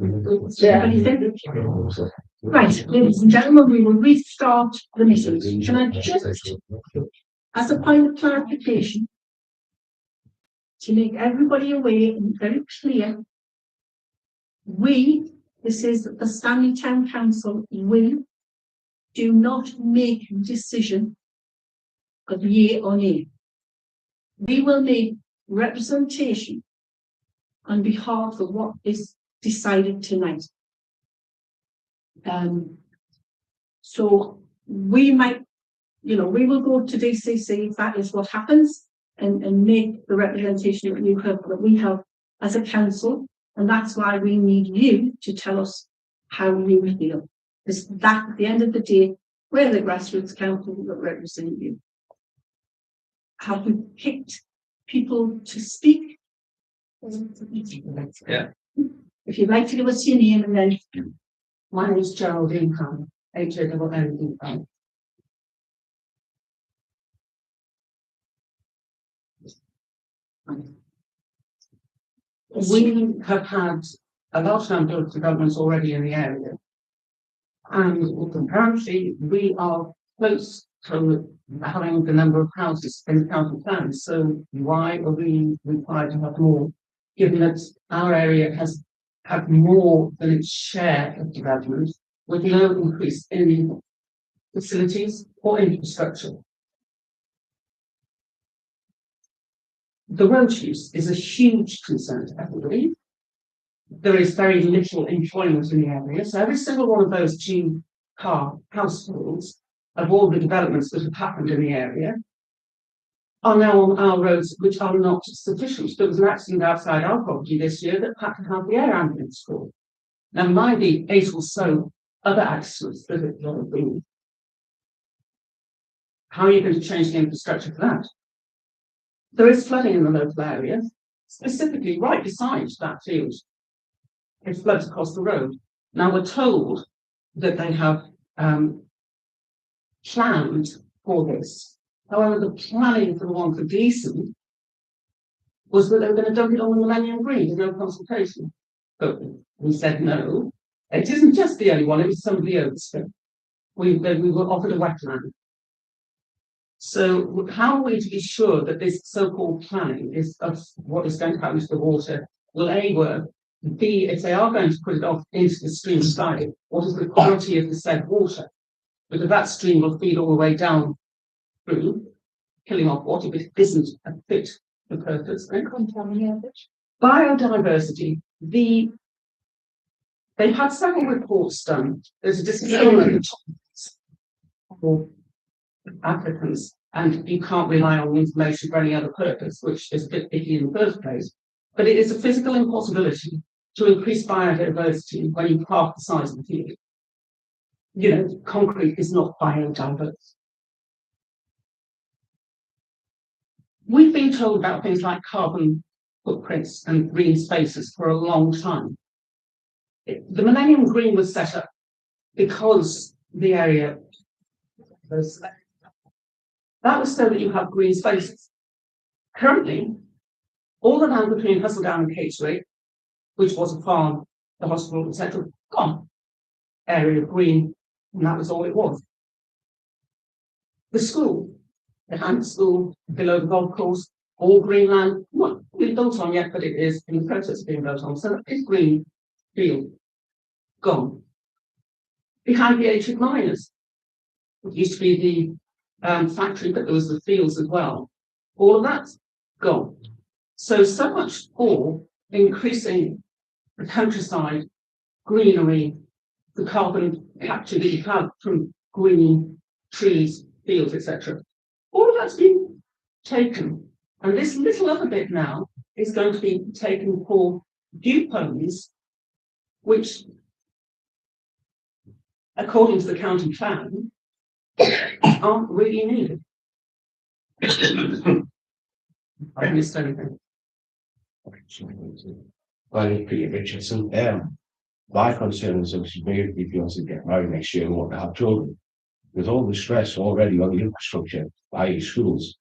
Anything? Right, ladies and gentlemen, we will restart the meeting. Can I just, as a point of clarification, to make everybody aware and very clear, this is the Stanley Town Council, we do not make a decision of yea or nay. We will make representation on behalf of what is decided tonight. So we might, we will go to DCC if that is what happens, and make the representation that we have as a council, and that's why we need you to tell us how you feel. Because that, at the end of the day, we're the grassroots council that represent you. Have we picked people to speak? Yeah. If you'd like to give us your name and then. My name is Geraldine Hunt, H-A-N-N-E-I. We have had a large number of developments already in the area, and apparently we are close to having the number of houses in the county plan. So why are we required to have more, given that our area has had more than its share of development, with no increase in facilities or infrastructure? The road use is a huge concern to everybody. There is very little employment in the area, so every single one of those 2-car households of all the developments that have happened in the area are now on our roads, which are not sufficient. There was an accident outside our property this year that had to have the air ambulance called. Now, might be 8 or so other accidents that have been. How are you going to change the infrastructure for that? There is flooding in the local area, specifically right beside that field. It floods across the road. Now, we're told that they have planned for this. However, the planning for the one for Gleeson was that they were going to dump it on the Millennium Green with no consultation. But we said no. It isn't just the only one, it was some of the others. We were offered a wetland. So how are we to be sure that this so-called planning is of what is going to happen to the water will A, work, B, if they are going to put it off into the stream side, what is the quality of the said water? Because that stream will feed all the way down through, killing off water if it isn't a fit for purpose. Biodiversity, they've had several reports done. There's a disclaimer at the top for applicants, and you can't rely on the information for any other purpose, which is a bit icky in the first place. But it is a physical impossibility to increase biodiversity when you half the size of the field. Concrete is not biodiverse. We've been told about things like carbon footprints and green spaces for a long time. The Millennium Green was set up because the area was. That was so that you have green spaces. Currently, all the land between Hustledown and Catesway, which was a farm, the hospital, etc., gone. Area of green, and that was all it was. The school, behind the school, below the golf course, all green land, not really built on yet, but it is in the process of being built on. So it's green field, gone. Behind the ancient miners, it used to be the factory, but there was the fields as well. All of that's gone. So much for increasing the countryside, greenery, the carbon capture that you have from green trees, fields, etc. All of that's been taken. And this little other bit now is going to be taken for depots, which, according to the county plan, aren't really needed. I missed anything. Well, Peter Richardson, my concern is obviously maybe if you want to get married next year and want to have children. There's all the stress already on the infrastructure, i.e. schools.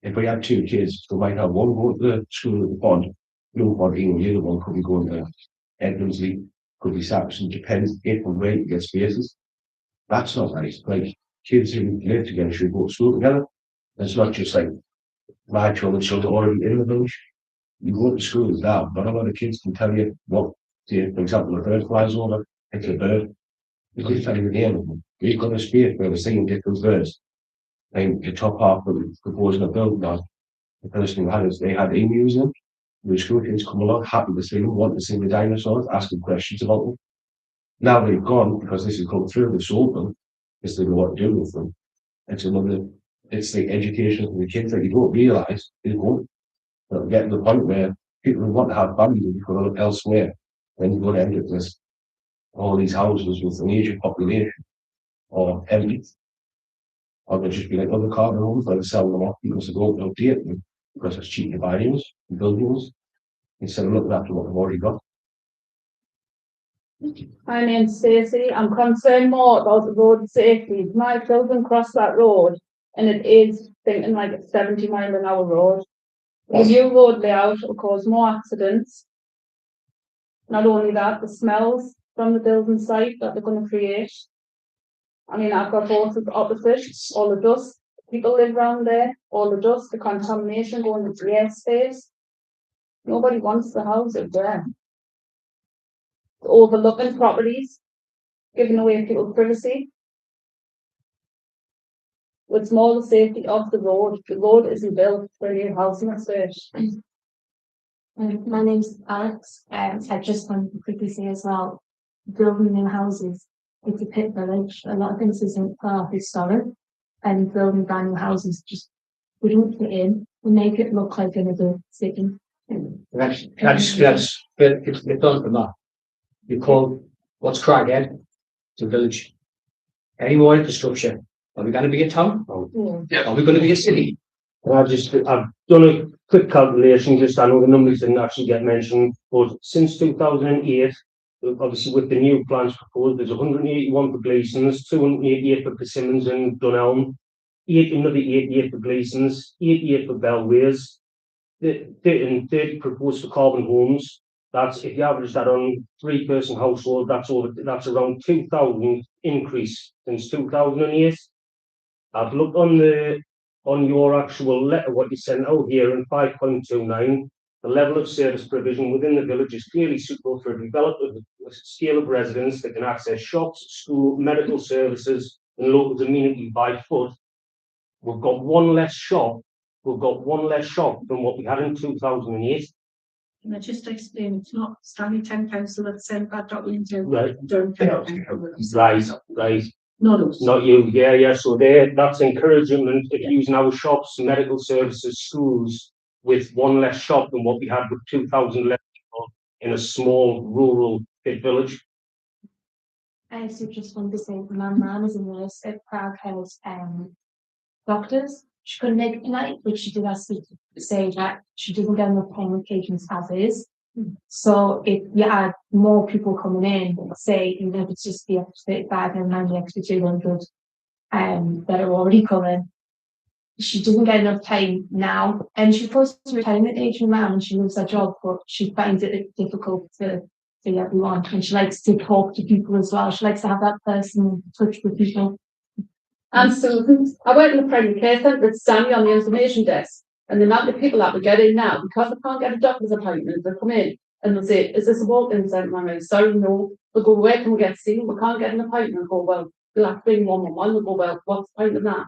If we had 2 kids, we might have one go to the school at the pond, no pond, the other one couldn't go in there. Edmondsley, could be Saxon, depends if and where you get spaces. That's not nice. Like, kids who live together should go to school together. It's not just like my children, so they're already in the village. You go to schools now, not a lot of kids can tell you what, say, for example, a bird flies over, it's a bird. You couldn't tell you the name of them. We've got a space where we're singing different birds. And the top half of the proposing a building on, the person who had it, they had emus in. The school kids come along, happy to see them, want to see the dinosaurs, asking questions about them. Now they've gone, because this has come through, they've sold them, because they know what to do with them. It's the education of the kids that you don't realise is going. It'll get to the point where people who want to have families will go look elsewhere. Then you're going to end up with all these houses with an Asian population or empty. Or they'll just be like other carbon homes where they sell them off because they don't update them because it's cheap to buy news and build news instead of looking after what they've already got. My name's Stacey. I'm concerned more about the road safety. My children cross that road and it is thinking like a 70-mile-an-hour road. The new road layout will cause more accidents. Not only that, the smells from the building site that they're going to create. I mean, I've got horses opposite, all the dust. People live around there, all the dust, the contamination going into the airspace. Nobody wants the house up there. Overlooking properties, giving away people's privacy. It's more the safety of the road. The road isn't built for a new housing estate. My name's Alex. I just wanted to quickly say as well, building new houses, it's a pit village. A lot of things isn't historic, and building brand new houses just wouldn't fit in and make it look like another city. That's it's done from that. You call what's Craghead? It's a village. Any more infrastructure? Are we going to be a town? Yeah. Are we going to be a city? I've done a quick calculation, just I know the numbers didn't actually get mentioned, but since 2008, obviously with the new plans proposed, there's 181 for Gleason's, 288 for Persimmons and Dunelm, another 88 for Gleason's, 88 for Belways, 30 proposed for Carbon Homes. That's, if you average that on 3-person household, that's around 2,000 increase since 2008. I've looked on your actual letter, what you sent out here in 5.29, the level of service provision within the village is clearly suitable for a developed scale of residents that can access shops, school, medical services, and local amenities by foot. We've got one less shop. We've got one less shop than what we had in 2008. Can I just explain? It's not Stanley Town Council that sent that document to Right. Durham Town Council. Right. Not us. Not you, yeah. So that's encouragement of using our shops, medical services, schools with one less shop than what we had with 2,000 people in a small rural big village. I also just wanted to say, my mum is a nurse at Prague House doctors. She couldn't make it tonight, but she did ask me to say that she doesn't get enough payment patients as is. So if you add more people coming in, say, even if it's just the extra 35 and then the extra 200 that are already coming, she doesn't get enough time now. And she's close to retirement age now and she loves her job, but she finds it difficult to see everyone. And she likes to talk to people as well. She likes to have that person touch with people. And Susan, I work in the primary care centre at Stanley on the information desk, and the amount of people that we get in now, because they can't get a doctor's appointment, they come in and they'll say, is this a walk-in centre? I'm like, sorry, no. They'll go, where can we get seen? We can't get an appointment. I go, well, you'll have to bring 111. They'll go, well, what's the point of that?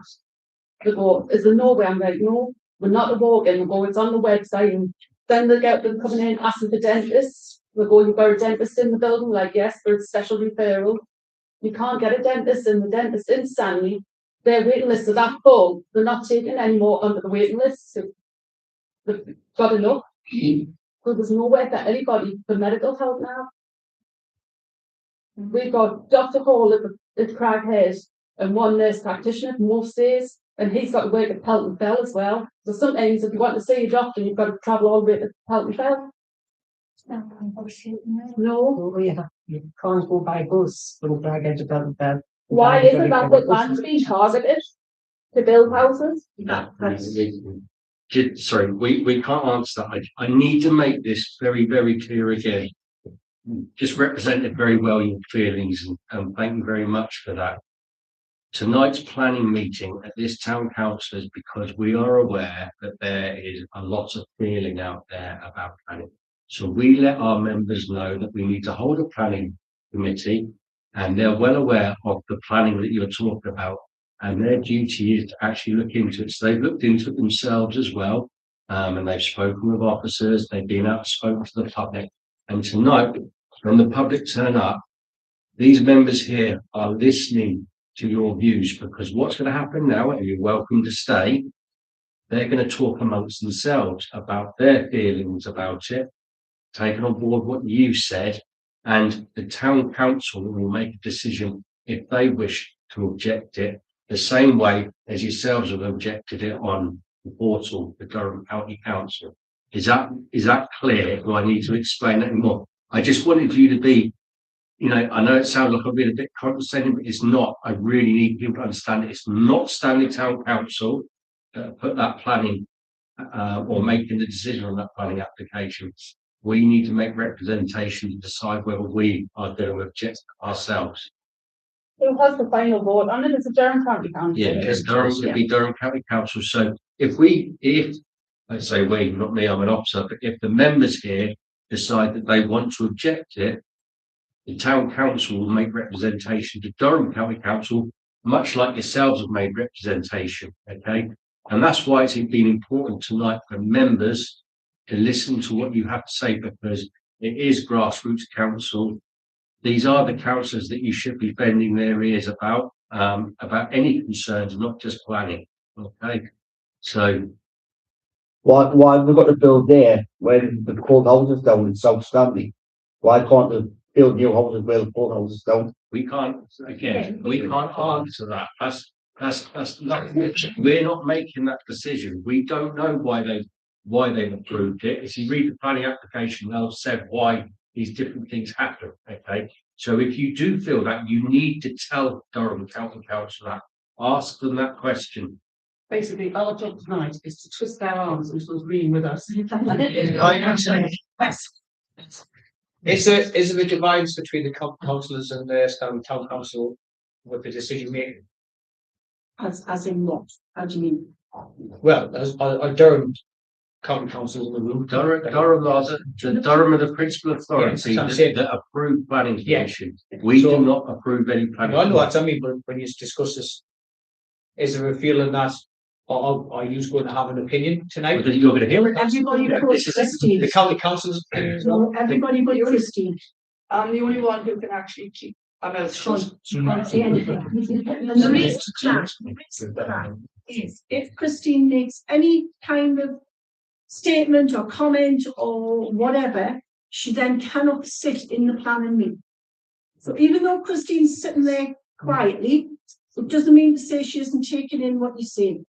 They go, is there no way? I'm like, no, we're not a walk-in. They go, it's on the website. And then they get them coming in asking for dentists. They go, you've got a dentist in the building? Like, yes, for a special referral. You can't get a dentist in the dentist in Stanley. Their waiting lists are that full. They're not taking any more under the waiting list. So they've got enough. So there's nowhere for anybody for medical help now. We've got Dr. Hall at Craghead and one nurse practitioner most days, and he's got to work at Pelton Fell as well. So sometimes if you want to see a doctor, you've got to travel all the way to Pelton Fell. No. You can't go by bus from Craghead to Pelton Fell. Why is it that the land's being targeted to build houses? Sorry, we can't answer that. I need to make this very, very clear again. just represented very well your feelings, and thank you very much for that. Tonight's planning meeting at this town council is because we are aware that there is a lot of feeling out there about planning. So we let our members know that we need to hold a planning committee, and they're well aware of the planning that you're talking about, and their duty is to actually look into it. So they've looked into it themselves as well, and they've spoken with officers, they've been out and spoken to the public. And tonight, when the public turn up, these members here are listening to your views, because what's going to happen now, and you're welcome to stay, they're going to talk amongst themselves about their feelings about it, taking on board what you said, and the town council will make a decision if they wish to object it, the same way as yourselves have objected it on the portal, the Durham County Council. Is that clear? Do I need to explain that more? I just wanted you to be, I know it sounds like I'm being a bit condescending, but it's not. I really need people to understand it. It's not Stanley Town Council that put that planning or making the decision on that planning application. We need to make representation to decide whether we are going to object ourselves. Who has the final vote on it? It's a Durham County Council. Yeah, because Durham would be Durham County Council. So if I say we, not me, I'm an officer, but if the members here decide that they want to object it, the town council will make representation to Durham County Council, much like yourselves have made representation. Okay, and that's why it's been important tonight for members to listen to what you have to say, because it is grassroots council. These are the councillors that you should be bending their ears about any concerns, not just planning. Okay, so why have we got to build there when the cold houses down in South Stanley? Why can't they build new houses where the cold houses down? we can't answer that. That's not, we're not making that decision. We don't know why they've approved it. If you read the planning application, they'll have said why these different things happen. Okay, so if you do feel that, you need to tell Durham County Council that. Ask them that question. Basically, our job tonight is to twist their arms and sort of agreeing with us. Is there a divide between the councillors and the town council with the decision making? As in what? How do you mean? Well, as Durham County Council in the room. Durham are the principal authority that approve planning commission. We do not approve any planning. I know what I mean, but when you discuss this, is there a feeling that are you going to have an opinion tonight? You're going to hear it. Everybody but Christine. The county council's opinion as well. No, everybody but Christine. I'm the only one who can actually keep a mouth shut. Can't say anything. And the reason for that is if Christine makes any kind of statement or comment or whatever, she then cannot sit in the planning meeting. So even though Christine's sitting there quietly, it doesn't mean to say she isn't taking in what you say.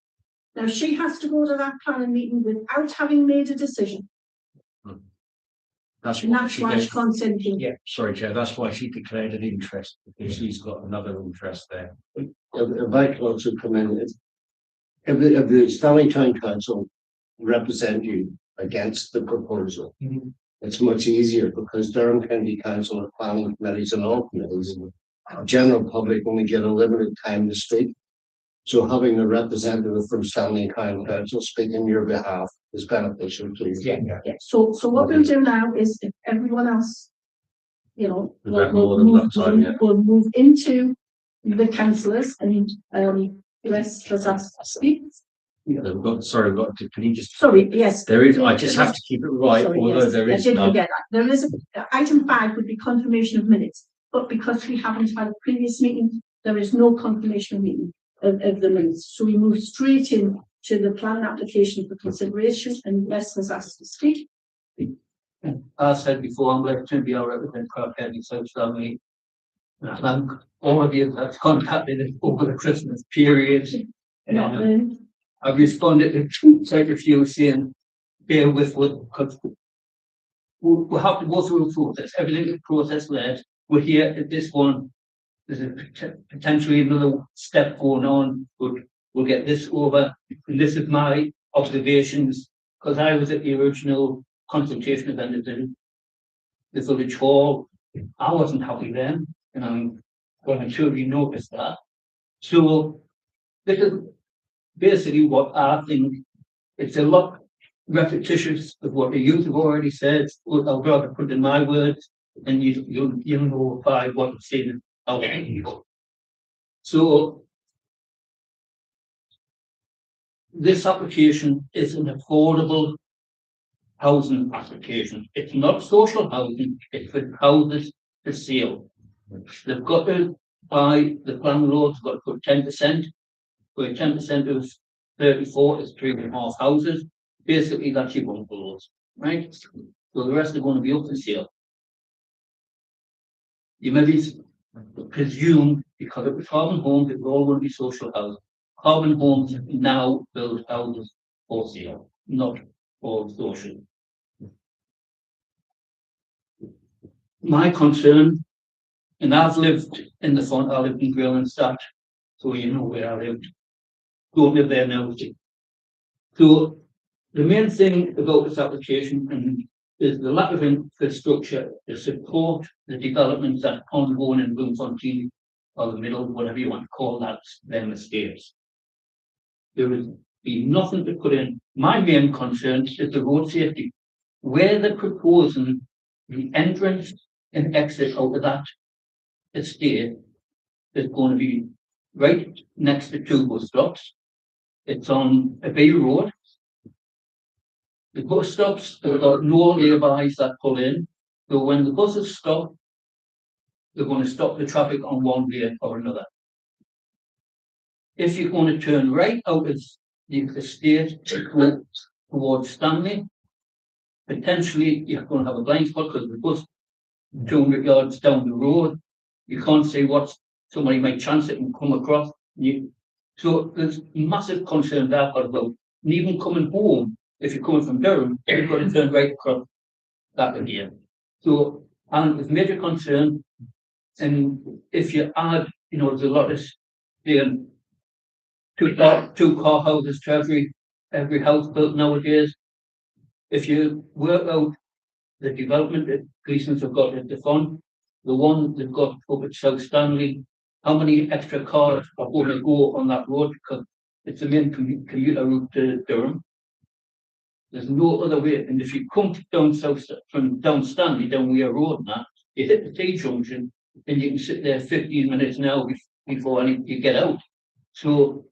Now she has to go to that planning meeting without having made a decision. That's why she can't say anything. Yeah, sorry, Chair. That's why she declared an interest, because she's got another interest there. If I can also come in, if the Stanley Town Council represent you against the proposal, it's much easier because Durham County Council are planning committees and all committees. The general public only get a limited time to speak. So having a representative from Stanley Town Council speak in your behalf is beneficial to you. Yeah. So what we'll do now is if everyone else, will move into the councillors and the rest of us speak. We've got to, can you just? Sorry, yes. There is, I just have to keep it right, although there is. I did forget that. There is item 5 would be confirmation of minutes, but because we haven't had a previous meeting, there is no confirmation of meeting of the minutes. So we move straight in to the plan application for consideration, and Les has asked to speak. As I said before, I'm going to be our representative Crown County South Stanley. And all of you have contacted over the Christmas period. I've responded to quite a few saying, bear with what, because we'll have to go through the process. Everything is process led. We're here at this one. There's a potentially another step going on, but we'll get this over. And this is my observations, because I was at the original consultation event. the village hall. I wasn't happy then, and I'm sure you noticed that. So this is basically what I think. It's a lot repetitious of what the youth have already said. I'd rather put in my words, and you'll know by what I'm saying out loud. So this application is an affordable housing application. It's not social housing, it's for houses for sale. They've got to buy, the landlord's got to put 10%, where 10% of 34 is 3.5 houses. Basically, that's your bungalows, right? So the rest are going to be up for sale. You maybe presume, because it was carbon homes, it's all going to be social housing. Carbon homes now build houses for sale, not for social. My concern, and I've lived in the front, I lived in Grillingstadt, so you know where I lived. Don't live there now. So the main thing about this application is the lack of infrastructure to support the developments that are ongoing in Bloemfontein or the middle, whatever you want to call that, them estates. There will be nothing to put in. My main concern is the road safety. Where they're proposing the entrance and exit out of that estate is going to be right next to 2 bus stops. It's on a bay road. The bus stops have got no laybys that pull in. So when the buses stop, they're going to stop the traffic on one way or another. If you're going to turn right out of the estate towards Stanley, potentially you're going to have a blind spot because the bus 200 yards down the road, you can't see what somebody might chance it and come across. So there's massive concern there about, and even coming home, if you're coming from Durham, you've got to turn right across that again. So, and there's major concern, and if you add, there's a lot of saying 2-car houses to every house built nowadays. If you work out the development that Gleason's have got at the front, the one they've got up at South Stanley, how many extra cars are going to go on that road because it's the main commuter route to Durham. There's no other way. And if you come down down Stanley, down Weir Road, now you hit the T junction, and you can sit there 15 minutes now before you get out. So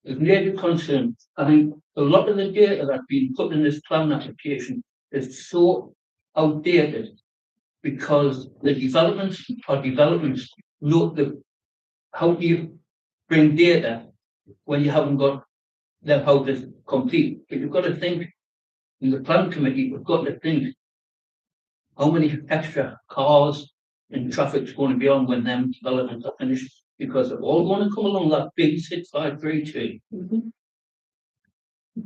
there's major concern. I think a lot of the data that's been put in this plan application is so outdated because the developments are developments. How do you bring data when you haven't got their houses complete? But you've got to think, in the plan committee, we've got to think how many extra cars and traffic's going to be on when them developments are finished, because they're all going to come along that big 6532.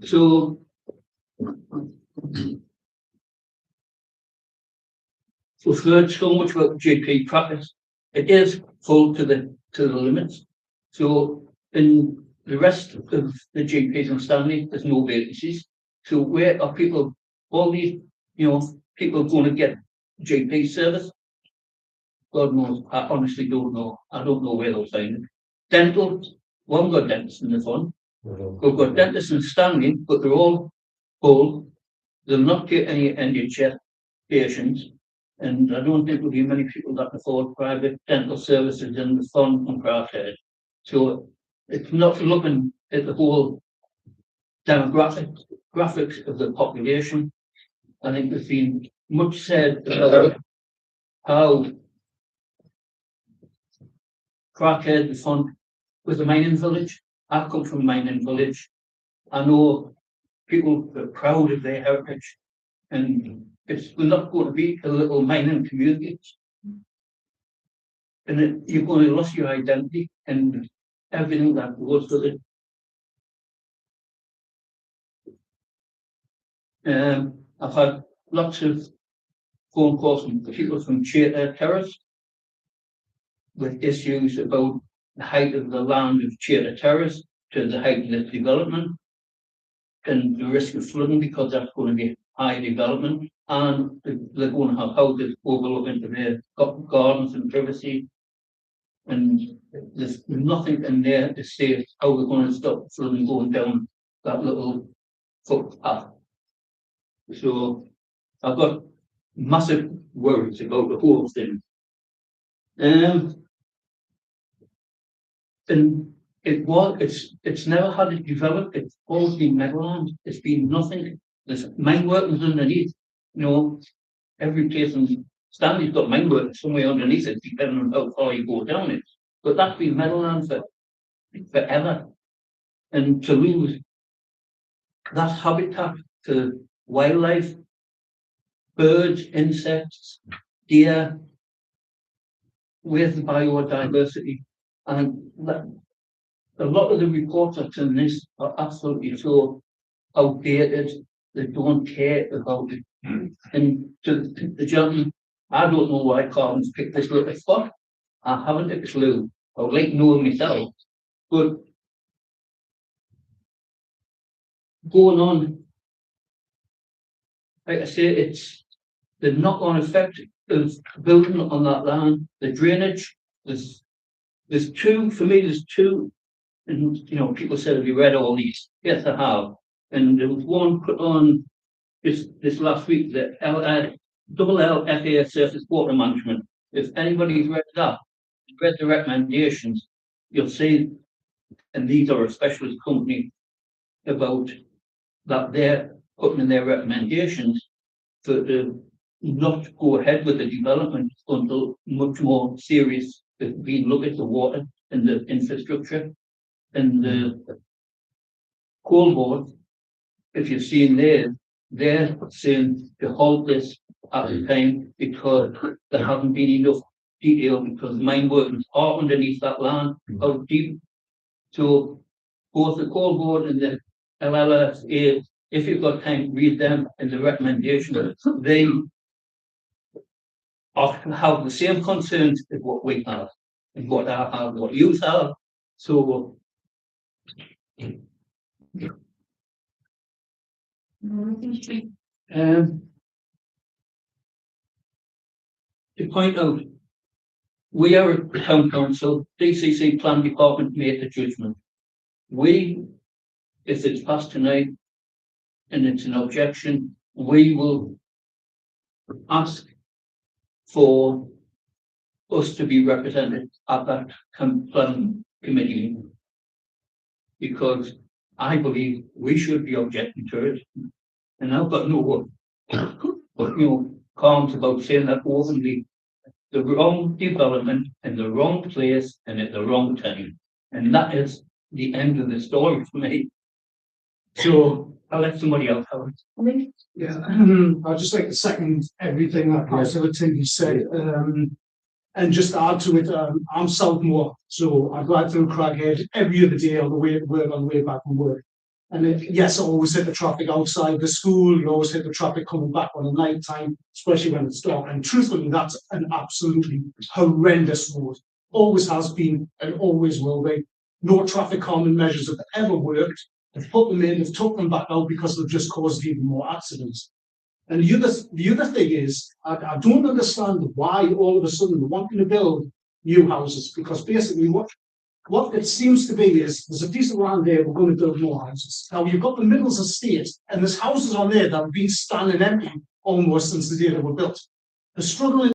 So we've heard so much about GP practice. It is full to the limits. So in the rest of the GPs in Stanley, there's no vacancies. So where are people, all these, people going to get GP service? God knows. I honestly don't know. I don't know where they'll find it. Dental, we haven't got dentists in the fund. We've got dentists in Stanley, but they're all full. They'll not get any NHS patients. And I don't think there'll be many people that can afford private dental services in the fund and Crafthead. So it's not looking at the whole demographics of the population. I think there's been much said about how Crackhead, the fund, was a mining village. I've come from a mining village. I know people are proud of their heritage, and we're not going to be a little mining community. And you're going to lose your identity and everything that goes with it. I've had lots of phone calls from people from Terrace with issues about the height of the land of Cheetah Terrace to the height of the development and the risk of flooding, because that's going to be high development, and they're going to have houses overlooking to their gardens and privacy. And there's nothing in there to say how we're going to stop flooding going down that little footpath. So I've got massive worries about the whole thing. And it's never had it developed. It's always been meadowland. It's been nothing. There's mine workings underneath. You know, every place in Stanley's got mine workings somewhere underneath it, depending on how far you go down it. But that's been meadowland for forever. And to lose that habitat to wildlife, birds, insects, deer, where's the biodiversity? And a lot of the reports on this are absolutely so outdated. They don't care about it. And to the gentleman, I don't know why Carbon's picked this little spot. I haven't a clue. I would like to know myself. But going on, like I say, the knock-on effect of building on that land, the drainage. There's two, for me, there's two, and you know, people said, have you read all these? Yes, I have. And there was one put on this last week, the double LFA surface water management. If anybody's read that, read the recommendations, you'll see, and these are a specialist company, about that they're putting in their recommendations for not to go ahead with the development until much more serious being looked at the water and the infrastructure. And the coal board, if you've seen they're saying to halt this at the time because there hasn't been enough detail, because mine workings are underneath that land, out deep. So both the coal board and the LLSA, if you've got time, read them and the recommendation. They have the same concerns as what we have, and what I have, what you have. So to point out, we are a town council, DCC Plan Department made the judgment. We, if it's passed tonight and it's an objection, we will ask for us to be represented at that planning committee meeting, because I believe we should be objecting to it. And I've got no qualms about saying that openly. The wrong development in the wrong place and at the wrong time. And that is the end of the story for me. So I'll let somebody else have it. Yeah, I'd just like to second everything that Councillor Tingley said, and just add to it. I'm Southmore, so I drive through Craghead every other day on the way to work, on the way back from work. And yes, I always hit the traffic outside the school. You always hit the traffic coming back on the night time, especially when it's dark. And truthfully, that's an absolutely horrendous road. Always has been and always will be. No traffic calming measures have ever worked. They've put them in, they've took them back out because they've just caused even more accidents. And the other thing is, I don't understand why all of a sudden they're wanting to build new houses, because basically what it seems to be is there's a piece of land there, we're going to build more houses. Now you've got the Middles estate, and there's houses on there that have been standing empty almost since the day they were built. The struggling